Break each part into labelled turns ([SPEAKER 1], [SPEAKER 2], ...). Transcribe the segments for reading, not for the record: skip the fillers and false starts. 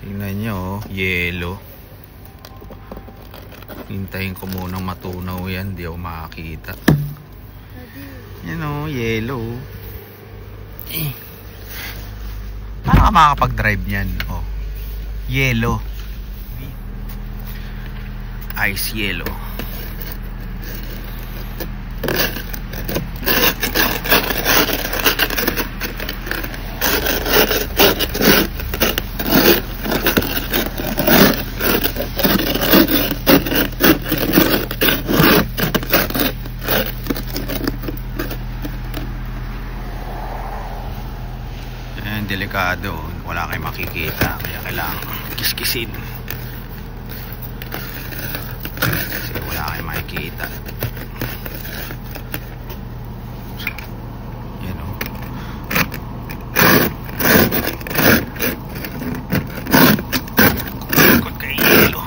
[SPEAKER 1] Tingnan nyo, oh, yelo. Hintayin ko munang matunaw yan, di ako makakita. Yan o, yelo. Paano ka makakapag-drive niyan? Oh, yelo. Ice yelo. Delikado, wala kayong makikita kaya kailangan kiskisin kasi wala kayong makikita. Yan o, ikot kay yelo.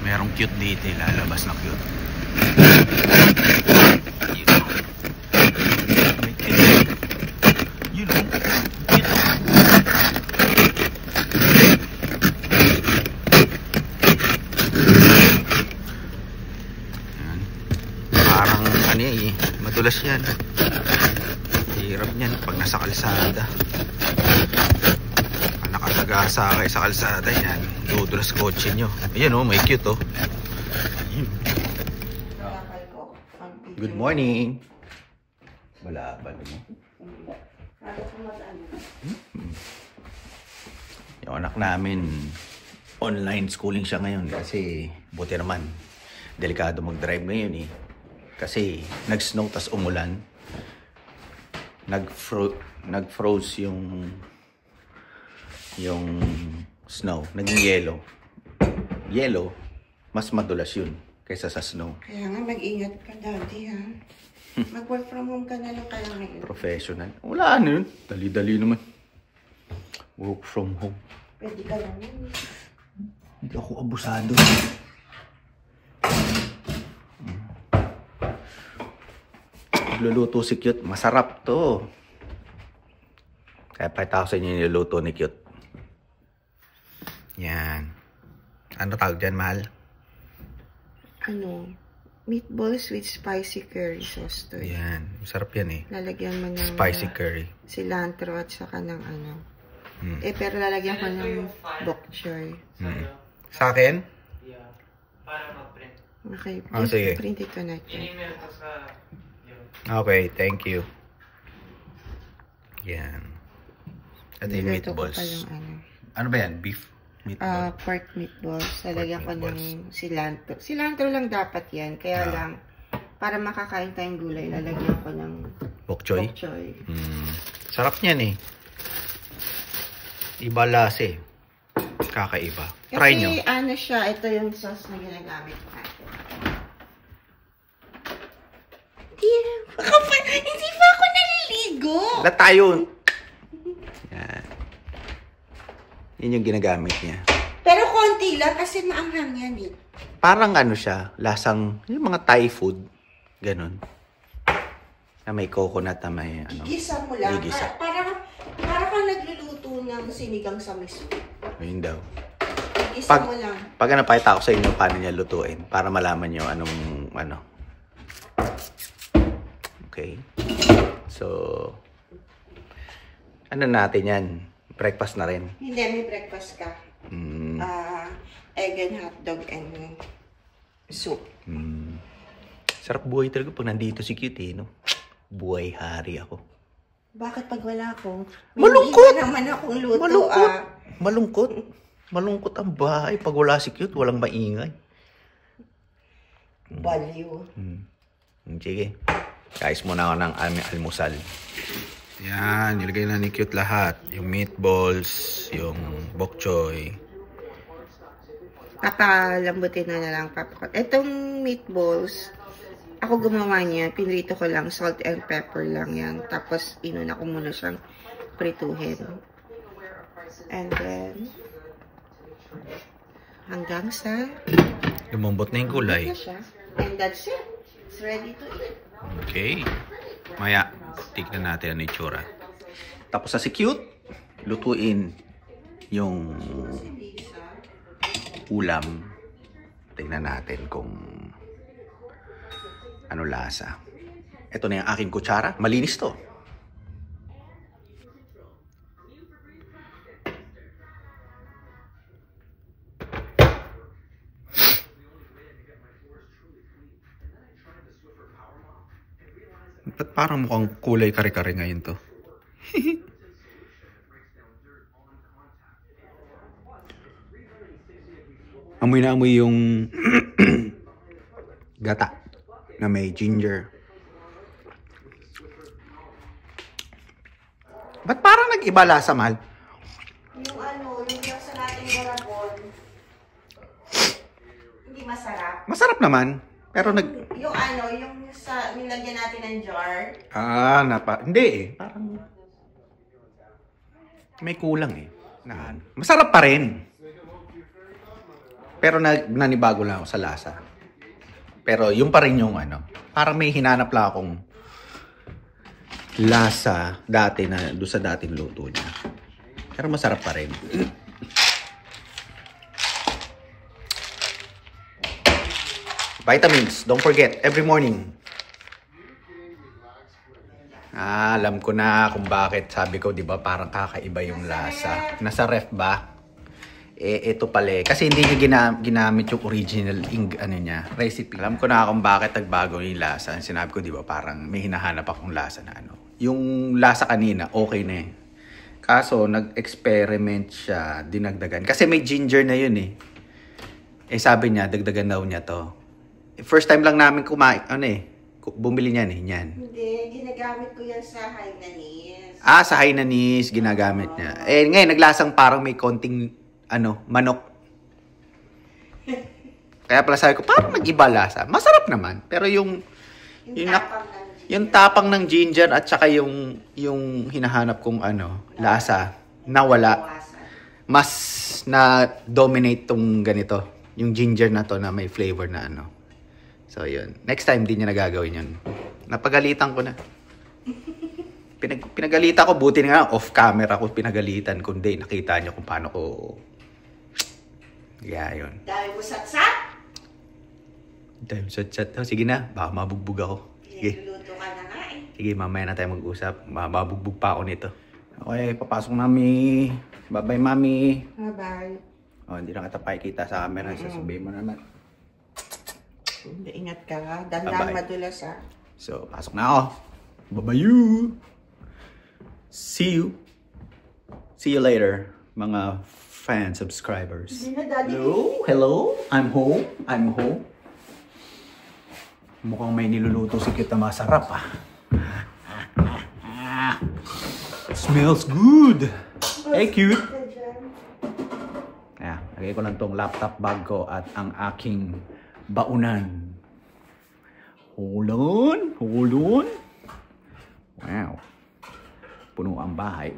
[SPEAKER 1] Merong cute dito, lalabas na cute. You know. Yan. Parang ano eh, madulas yan. Hirap yan pag nasa kalsada. Nakasagasa kayo sa kalsada yan, dudulas kotse nyo. Ayan o, may cute o. Good morning. Wala ba mo? Yung anak namin, online schooling siya ngayon kasi buti naman delikado mag-drive ngayon eh. Kasi nag-snow tas umulan. Nag-froze yung snow, naging yellow. Yellow, mas madulas yun kaysa sa snow.
[SPEAKER 2] Kaya nga, mag-ingat ka, Daddy, ha? Mag-work from home ka na lang kaya ngayon.
[SPEAKER 1] Professional. Wala na yun. Dali-dali naman. Work from home.
[SPEAKER 2] Pwede ka lang yun.
[SPEAKER 1] Hindi ako abusado. Luluto si Cute. Masarap to. Kaya pakita ko sa inyo yung niluluto ni Cute. Yan. Ano tawag dyan, mahal?
[SPEAKER 2] Ano? Meatballs with spicy curry sauce to.
[SPEAKER 1] Yan. Masarap yan eh.
[SPEAKER 2] Lalagyan mo ng
[SPEAKER 1] spicy curry.
[SPEAKER 2] Cilantro at saka ng ano. Pero lalagyan ko ng bok choy.
[SPEAKER 1] Sa akin?
[SPEAKER 3] Yeah. Para mag-print.
[SPEAKER 2] Okay.
[SPEAKER 1] Sige.
[SPEAKER 2] Print ito na.
[SPEAKER 3] In-email ko sa...
[SPEAKER 1] Okay, thank you. Yan. At yung meatballs. Ano ba yan? Beef? Meatball?
[SPEAKER 2] Pork meatballs. Lalagyan ko ng cilantro. Cilantro lang dapat yan. Kaya lang, para makakain tayong gulay, lalagyan ko ng
[SPEAKER 1] bok choy.
[SPEAKER 2] Bok choy.
[SPEAKER 1] Sarap niyan eh. Iba lasa eh. Kakaiba. Try nyo.
[SPEAKER 2] Kasi ano siya, ito yung sauce na ginagamit natin. Hindi pa ako naliligo.
[SPEAKER 1] Wala tayo. Yan. Yun yung ginagamit niya.
[SPEAKER 2] Pero konti lang kasi maanghang yan eh.
[SPEAKER 1] Parang ano siya, lasang, yung mga Thai food. Ganon. Na may coconut na may ano.
[SPEAKER 2] Igisa mo lang.
[SPEAKER 1] Igisa.
[SPEAKER 2] Para kang nagluluto ng sinigang sa miso.
[SPEAKER 1] Ayun daw.
[SPEAKER 2] Igisa mo lang.
[SPEAKER 1] Pag napakita ko sa inyo paano niya lutuin, para malaman nyo anong ano. Okay. So, ano natin yan? Breakfast na rin.
[SPEAKER 2] Hindi, may breakfast ka. Egg and hotdog and soup.
[SPEAKER 1] Sarap buhay talaga pag nandito si Cute eh, no? Buhay hari ako.
[SPEAKER 2] Bakit pag wala ako?
[SPEAKER 1] Malungkot!
[SPEAKER 2] Hindi naman akong luto.
[SPEAKER 1] Malungkot! Malungkot! Malungkot ang bahay. Pag wala si Cute, walang maingay.
[SPEAKER 2] Baliw.
[SPEAKER 1] Sige. Guys, muna ako ng almusal. Yan, nilagay na ni Cute lahat. Yung meatballs, yung bok choy.
[SPEAKER 2] Papalambutin na lang. Itong meatballs, ako gumawa niya. Pinrito ko lang. Salt and pepper lang yan. Tapos, inuna ko muna siyang prituhin. And then, hanggang sa
[SPEAKER 1] Lumambot na yung kulay.
[SPEAKER 2] siya. And that's it. It's ready to eat.
[SPEAKER 1] Okay. Maya, tignan natin ang itsura. Tapos sa si Cute, lutuin yung ulam. Tignan natin kung ano lasa. Ito na yung aking kutsara. Malinis to. Ba't parang mukhang kulay kare-kare ngayon to? Amoy na amoy yung gata na may ginger. Ba't parang nag-iba lasa, mahal?
[SPEAKER 2] Yung ano, yung sa nating garabon, hindi masarap.
[SPEAKER 1] Masarap naman. Pero
[SPEAKER 2] Yung ano, yung sa nilagyan natin ng jar.
[SPEAKER 1] Hindi eh. Parang may kulang eh. Masarap pa rin. Pero nanibago lang ako sa lasa. Pero yung pa rin yung ano. Parang may hinanap lang akong lasa dati na doon sa dating luto niya. Pero masarap pa rin. Vitamins, don't forget, every morning. Alam ko na kung bakit. Sabi ko, di ba, parang kakaiba yung lasa. Nasa ref ba? Ito pala eh. Kasi hindi niya ginamit yung original recipe. Alam ko na kung bakit nagbago yung lasa. Sinabi ko, di ba, parang may hinahanap akong lasa na ano. Yung lasa kanina, okay na eh. Kaso, nag-experiment siya, dinagdagan. Kasi may ginger na yun eh. Sabi niya, dagdagan daw niya to. First time lang namin bumili niyan eh, niyan.
[SPEAKER 2] Hindi, ginagamit ko yan sa Hainanese.
[SPEAKER 1] Sa Hainanese, ginagamit niya. Ngayon, naglasang parang may konting, manok. Kaya pala sabi ko, parang nag-iba lasa. Masarap naman. Pero yung tapang ng ginger at saka yung hinahanap kong lasa, nawala. Mas na-dominate tong ganito. Yung ginger na to na may flavor na So, yun. Next time, di niya nagagawin yun. Napagalitan ko na. Pinagalitan ko. Buti nga, off-camera ko pinagalitan. Kundi, nakita niyo kung paano ko... yun.
[SPEAKER 2] Dahil mo satsat?
[SPEAKER 1] Dahil mo satsat. Sige na, baka mabugbog ako. Sige.
[SPEAKER 2] Luluto ka na nga eh.
[SPEAKER 1] Sige, mamaya na tayo mag-usap. Mabugbog pa ako nito. Okay, papasok na, mami. Bye-bye, mami.
[SPEAKER 2] Bye-bye.
[SPEAKER 1] Hindi na kita pakikita sa camera. Sasabihin mo naman.
[SPEAKER 2] Ingat ka ha. Dandang madulas ha.
[SPEAKER 1] So, pasok na ako. Bye-bye. See you later, mga fan subscribers. Hello. I'm home. Mukhang may niluluto si Cute na masarap Smells good. Hey, Cute. Lagay ko lang tong laptop bag ko at ang aking baunan. Hold on. Wow. Puno ang bahay.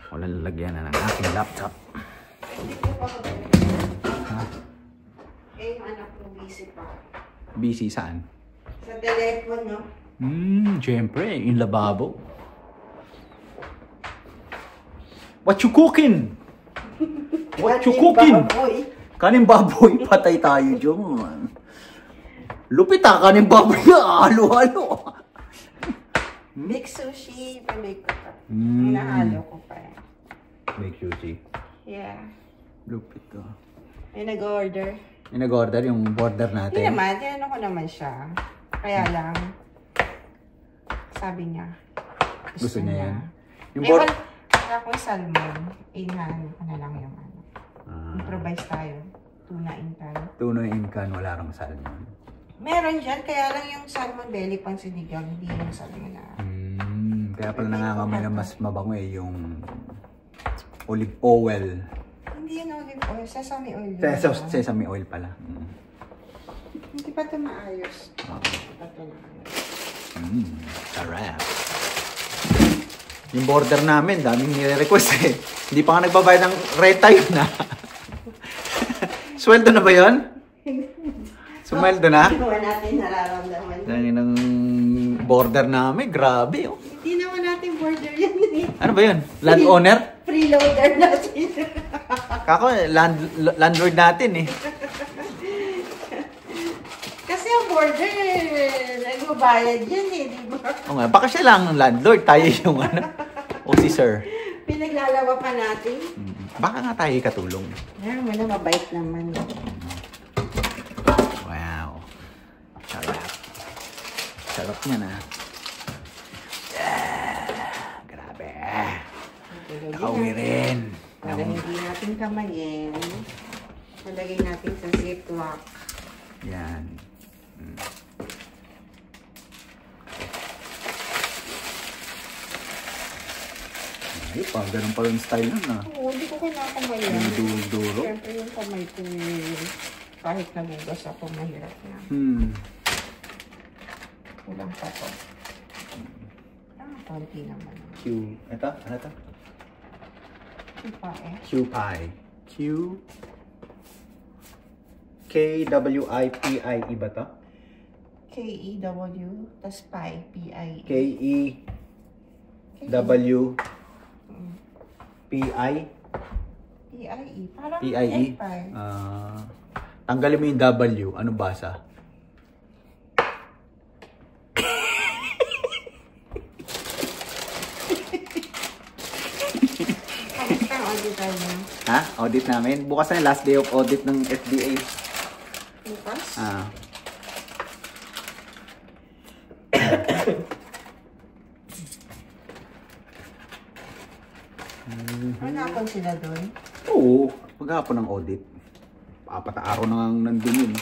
[SPEAKER 1] Walang lalagyan na ng aking laptop.
[SPEAKER 2] Yung anak ko busy pa.
[SPEAKER 1] Busy saan?
[SPEAKER 2] Sa telepono.
[SPEAKER 1] Siyempre, in lababo. What you cooking? Kanin baboy, patay tayo dyan. Lupit kanin baboy, halo-halo.
[SPEAKER 2] Big sushi, pamig ko pa. Hinahalo ko pa.
[SPEAKER 1] Big sushi?
[SPEAKER 2] Yeah.
[SPEAKER 1] Lupit to.
[SPEAKER 2] May nag-order.
[SPEAKER 1] May nag-order yung border natin?
[SPEAKER 2] Hindi naman, tinanong ko naman siya. Kaya lang, sabi niya.
[SPEAKER 1] Gusto niya yan? Yung
[SPEAKER 2] wala akong salmon. Inhano ko na lang yung improvise tayo. Tuna incan.
[SPEAKER 1] Tuna incan, wala kang salmon.
[SPEAKER 2] Meron dyan, kaya lang yung salmon belly pang sinigang, hindi yung salmon na.
[SPEAKER 1] Kaya pala nangangamay na mas mabango yung olive oil.
[SPEAKER 2] Hindi yung olive oil, sesame oil.
[SPEAKER 1] Sesame oil pala.
[SPEAKER 2] Hindi pa ito maayos. Hindi pa ito maayos.
[SPEAKER 1] Sarap. Yung border namin, daming nire-request eh. Hindi pa nga nagbabayad ng renta yun na. Sweldo na ba yun? Sumweldo na?
[SPEAKER 2] Ginawa natin na
[SPEAKER 1] border namin. Grabe, oh.
[SPEAKER 2] Hindi naman natin border yan eh.
[SPEAKER 1] Ano ba yun? Landowner?
[SPEAKER 2] Freeloader natin.
[SPEAKER 1] Kako, landlord natin eh.
[SPEAKER 2] Kasi ang border, nagbabayad yan eh, di ba?
[SPEAKER 1] O nga, baka siya lang ang landlord. Tayo yung ano. O si sir.
[SPEAKER 2] Pinaglalawa pa natin.
[SPEAKER 1] Baka nga tayo katulong.
[SPEAKER 2] Yan, wala, mabait naman.
[SPEAKER 1] Wow. Sarap. Sarap niya na. Grabe. Nakauwi rin.
[SPEAKER 2] Para hindi natin kamayin, nalagay natin sa ziplock.
[SPEAKER 1] Yan. Ay, pa, ganun pa yung style nun ah.
[SPEAKER 2] Oo, hindi ko kailangan kamayin.
[SPEAKER 1] Yung duro-duro.
[SPEAKER 2] Siyempre yung kamay ko kahit nagugas ako, mahirap na. Kulang pa to. Konti naman.
[SPEAKER 1] Ito? Ano ito?
[SPEAKER 2] Pie.
[SPEAKER 1] Q-pie. K-W-I-P-I. Iba to?
[SPEAKER 2] K-E-W, tas pie, P-I-E.
[SPEAKER 1] K-E-W P-I?
[SPEAKER 2] P-I-E. Parang
[SPEAKER 1] P-I-E?
[SPEAKER 2] pie.
[SPEAKER 1] Tanggalin mo yung W. Ano basa?
[SPEAKER 2] Kamusta ang auditor mo?
[SPEAKER 1] Ha? Audit namin? Bukas na yung last day of audit ng FDA.
[SPEAKER 2] Bukas? Manapon sila doon?
[SPEAKER 1] Oo. Maghapon ng audit. 4 na araw na nandun yun.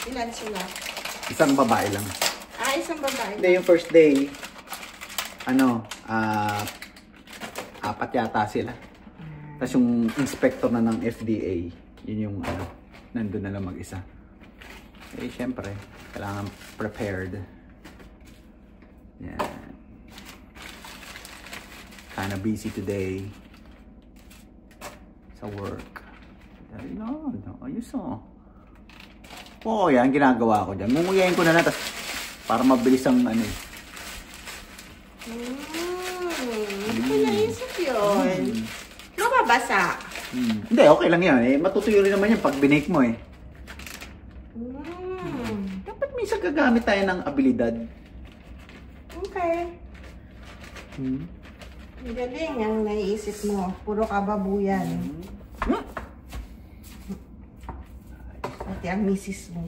[SPEAKER 2] Ilan sila?
[SPEAKER 1] Isang babae lang.
[SPEAKER 2] Isang babae.
[SPEAKER 1] Hindi, yung first day, 4 yata sila. Tapos yung inspector na ng FDA, yun yung nandun na lang mag-isa. Eh, syempre, kailangan prepared. Yan. Kinda busy today sa work. Ayun, ayos oh. Oo, yan, ginagawa ko dyan. Mumuyain ko na lang, para mabilis ang ano eh.
[SPEAKER 2] Hindi ko naisip yun. Mababasa.
[SPEAKER 1] Hindi, okay lang yan eh. Matutuyo rin naman yan pag binake mo eh. Dapat minsan gagamit tayo ng abilidad.
[SPEAKER 2] Okay. Ang galing ang naiisip mo. Puro kababuyan. Pati ang misis mo.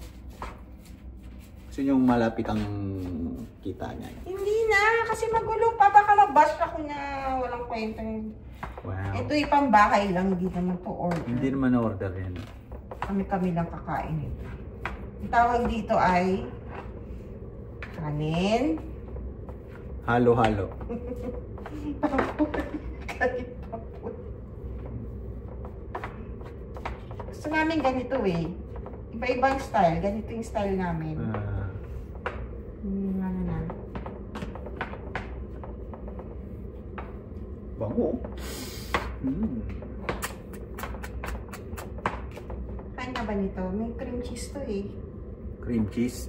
[SPEAKER 1] Gusto nyo malapit ang kita niya.
[SPEAKER 2] Hindi na, kasi magulo pa. Baka mabash ako na walang kwenta.
[SPEAKER 1] Wow.
[SPEAKER 2] Ito ipang bahay lang, hindi naman po order.
[SPEAKER 1] Hindi naman na-order yan.
[SPEAKER 2] Kami lang kakain ito. Ang tawag dito ay kanin.
[SPEAKER 1] Halo-halo.
[SPEAKER 2] Gusto namin ganito eh. Iba-ibang style. Ganito yung style namin. Ano na.
[SPEAKER 1] Bango.
[SPEAKER 2] Kain na ba nito? May cream cheese to eh.
[SPEAKER 1] Cream cheese.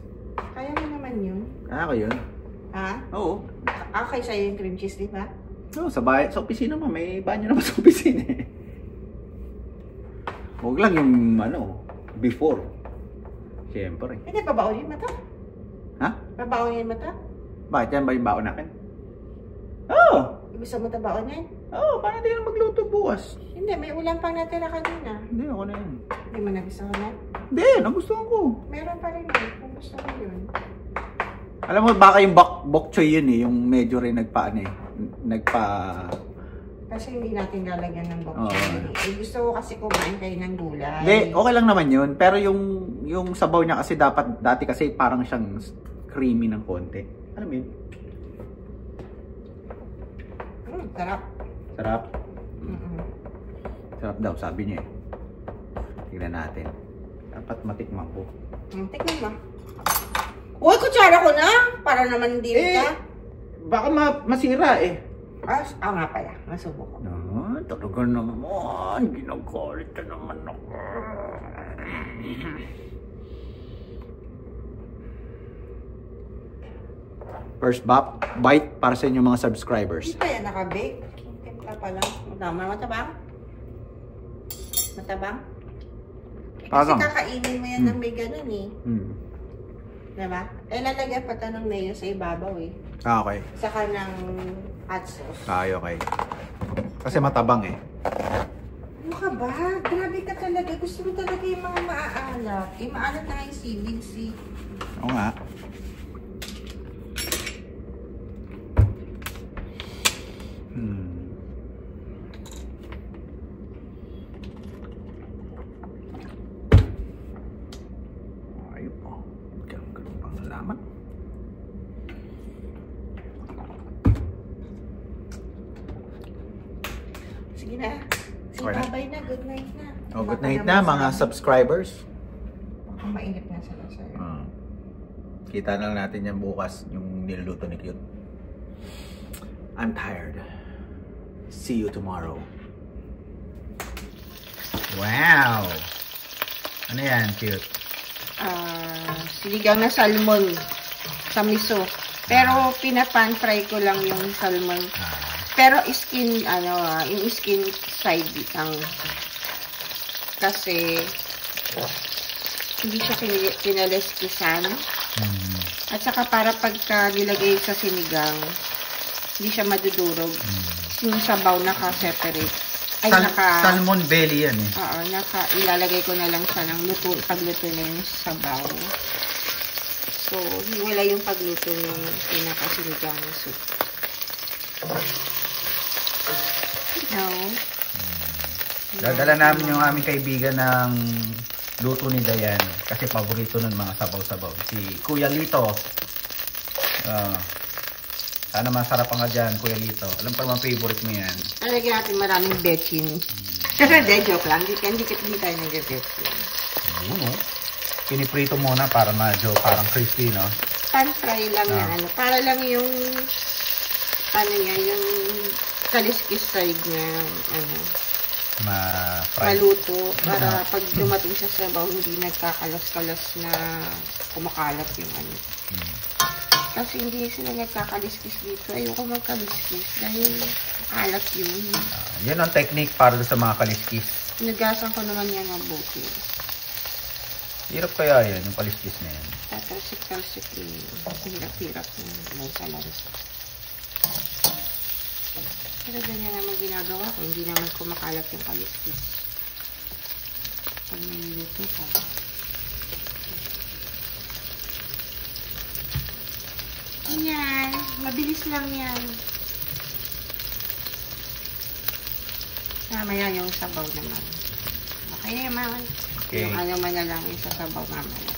[SPEAKER 2] Kaya mo naman yun.
[SPEAKER 1] Kaya ko yun.
[SPEAKER 2] Ha?
[SPEAKER 1] Oo.
[SPEAKER 2] Okay sa'yo yung cream cheese, di ba?
[SPEAKER 1] No, sa bahay, sa opisina mo, may banyo naman sa opisina eh. Huwag lang yung before. Siyempre.
[SPEAKER 2] Hindi, babaon yung mata.
[SPEAKER 1] Ha?
[SPEAKER 2] Babaon yung mata?
[SPEAKER 1] Bakit yan ba yung baon natin? Oo!
[SPEAKER 2] Gusto mo tabaon yan?
[SPEAKER 1] Oo, paano tayo magluto bukas?
[SPEAKER 2] Hindi, may ulam pang natira kanina.
[SPEAKER 1] Hindi, ako na yun.
[SPEAKER 2] Hindi mo nagustuhan na?
[SPEAKER 1] Hindi, nagustuhan ko.
[SPEAKER 2] Meron pa rin yun, kung gusto mo yun.
[SPEAKER 1] Alam mo, baka yung bok choy yun eh, yung medyo rin
[SPEAKER 2] Kasi hindi natin lalagyan ng bok
[SPEAKER 1] Oo.
[SPEAKER 2] choy. Eh, gusto ko kasi kumain kayo ng gulay.
[SPEAKER 1] Hindi, okay lang naman yun. Pero yung sabaw niya kasi dati kasi parang siyang creamy ng konti. Alam mo yun?
[SPEAKER 2] Sarap.
[SPEAKER 1] Sarap. Sarap daw, sabi niya eh. Tignan natin. Dapat matikman ko.
[SPEAKER 2] Tikman mo. Uy, kutsara ko na! Para naman hindi ka.
[SPEAKER 1] Baka masira eh.
[SPEAKER 2] Nga pala. Nasubo ko.
[SPEAKER 1] Talaga naman. Ginagalit na naman ako. First bite para sa inyong mga subscribers.
[SPEAKER 2] Hindi pa yan nakabake. Timpla pa lang. Matabang? Matabang? Eh, kasi
[SPEAKER 1] Parang.
[SPEAKER 2] kakainin mo yan ng may ganun eh. Diba? Eh, lalagyan pa ito ng mayo sa ibabaw eh.
[SPEAKER 1] Ah, okay.
[SPEAKER 2] Saka ng hot sauce.
[SPEAKER 1] Okay. Kasi matabang eh.
[SPEAKER 2] Ano ka ba? Grabe ka talaga. Gusto mo talaga yung mga maaalat. Eh, maalat na nga yung seaweeds eh.
[SPEAKER 1] Oo nga. Ayun po. Ganun pang nalaman.
[SPEAKER 2] Sige na. Sige,
[SPEAKER 1] Okay na?
[SPEAKER 2] bye na. Good night na.
[SPEAKER 1] Oh, good night na mga subscribers.
[SPEAKER 2] Baka mainit na sila sa'yo.
[SPEAKER 1] Kita na lang natin yan bukas yung niluluto ni Cute. I'm tired. See you tomorrow. Wow! Ano yan, Cute?
[SPEAKER 2] Siligang na salmon sa miso. Pero pinapan fry ko lang yung salmon. Pero skin, yung skin side lang. Kasi hindi siya kinaleskisan. At saka para pagka nilagay sa sinigang, hindi siya madudurog. Yung sabaw naka-separate. Ay,
[SPEAKER 1] Salmon belly yan eh.
[SPEAKER 2] Oo, ilalagay ko na lang siya ng pagluto na yung sabaw. So, wala yung pagluto ng pinakasinigang soup. No.
[SPEAKER 1] Dadala namin yung aming kaibigan ng luto ni Dayan. Kasi paborito nun mga sabaw-sabaw. Si Kuya Lito. Sana masarap nga dyan, Kuya Lito. Alam pa naman favorite mo yan.
[SPEAKER 2] Talagyan natin maraming bechin. Hindi, joke lang. Hindi tayo nag-bechin.
[SPEAKER 1] Ano? Piniprito muna para medyo parang crispy, no?
[SPEAKER 2] Pan-fry lang yan. Para lang yung yung kaliskis side niya, maluto. Para pag dumating siya sa sabaw, hindi nagkakalas-kalas na kumakalat yung Kasi hindi sila nagkakaliskis dito. Ayoko magkaliskis dahil alat yun.
[SPEAKER 1] Yan ang technique para sa mga kaliskis.
[SPEAKER 2] Nagasan ko naman yan mabuti.
[SPEAKER 1] Hirap kaya yan, yung kaliskis na yan.
[SPEAKER 2] Tatalsik-talsik yun. Hirap-hirap yung salansa. Pero ganyan naman ginagawa ko. Hindi naman kumakalat yung kaliskis. Pag nililuto ko. Ayan. Mabilis lang yan. Mamaya yung sabaw naman. Okay naman.
[SPEAKER 1] Okay.
[SPEAKER 2] Yung ano man na lang yung sasabaw mamaya.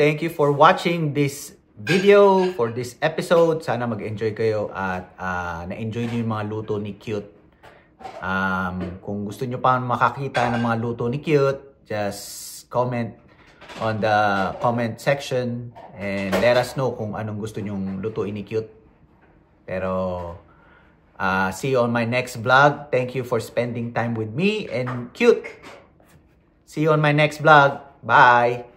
[SPEAKER 1] thank you for watching this video, for this episode. Sana mag-enjoy kayo at na-enjoy niyo yung mga luto ni Cute. Kung gusto niyo pa makakita ng mga luto ni Cute, just comment on the comment section and let us know kung anong gusto nyong lutuin ni Cute. Pero see you on my next vlog. Thank you for spending time with me and Cute. See you on my next vlog. Bye!